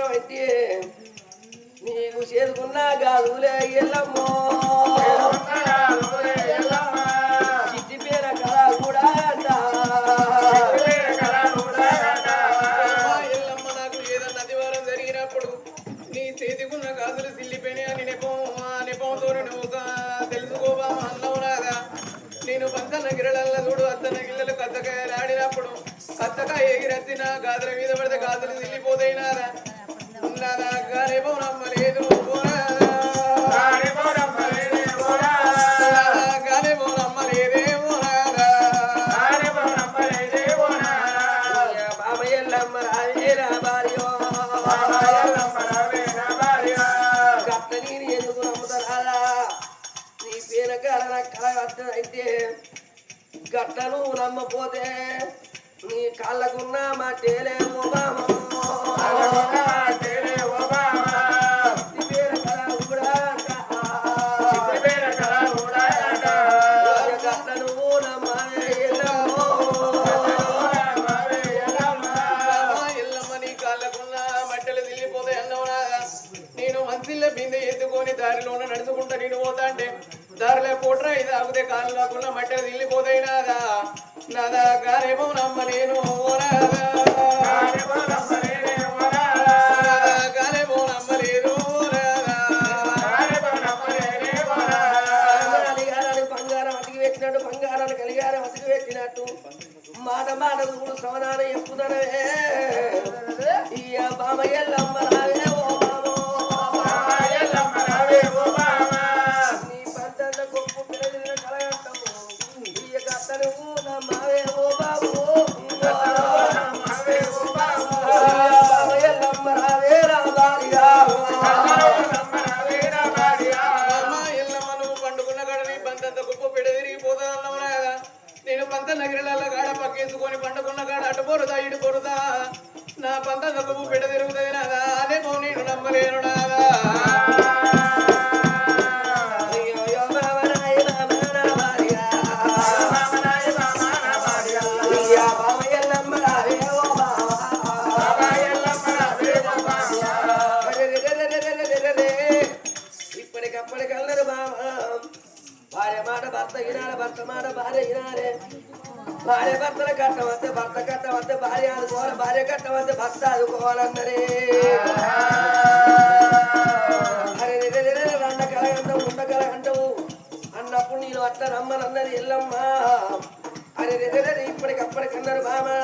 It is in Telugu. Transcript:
బంగారం అయితే నీకు చేరుకున్నా గాదులే ఎల్లమ్మో చిట్టి పేర కళ కూడా ఎల్లమ్మ నాకు ఏదన్నా అతివారం జరిగినప్పుడు నీ చేతికున్న గాజులు సిల్లిపోయినాయి అని నెపంతో నువ్వు తెలుసుకోవా అన్నావు రాదా నేను పంచన్న గిరలల్ల చూడు అత్తన్న గిల్లలు కత్తకాయలు ఆడినప్పుడు కత్తకాయ ఎగిరచ్చిన గాజుల మీద పడితే గాజులు సిల్లిపోతాయి నాదా నాదా గారేమో నమ్మలేదు అయితే గట్టను నమ్మపోతే నీ కాళ్ళకున్న మా టేలేమో బామో బిందె ఎత్తుకొని దారిలోన నడుచుకుంటా నేను పోతా అంటే దారిలో పోట్రా ఇది ఆగితే కాళ్ళు కాకుండా మట్టెలు తిల్లిపోతాయి నాదా నాదా గారేమో నమ్మలేను గారేమో నమ్మలేదు బంగారం అతికి పెట్టినట్టు బంగారాన్ని కలిగారం అతికి పెట్టినట్టు మాట మాట కూడా సమాధానం చెప్పుతున్నావే ఈ బామయ్యల్లమ్మ రావే ఓ నేను పంత నగిరిల గాడ పక్కేసుకొని పండుకున్న గాడ అటు పొరుదా ఇటు పొరుదా నా పంత నవ్వు బిడ్డ తిరుగుతుంది నాదా అదే నేను నమ్మలేను నాదా ఇప్పటికప్పటికల్లరు బామా భార్య మాట భర్త వినాలి భర్త మాట భార్య వినాలి భార్య భర్తల కట్టవద్ద భర్త కట్టవద్ద భార్య అనుకోవాలి భార్య కట్టవద్ద భర్త అనుకోవాలన్నరే అరే రండ కలగంటవు ఉండ కలగంటవు అన్నప్పుడు నేను అట్లా రమ్మనన్నది ఎల్లమ్మ అరే ఇప్పటికప్పటికన్నారు బామా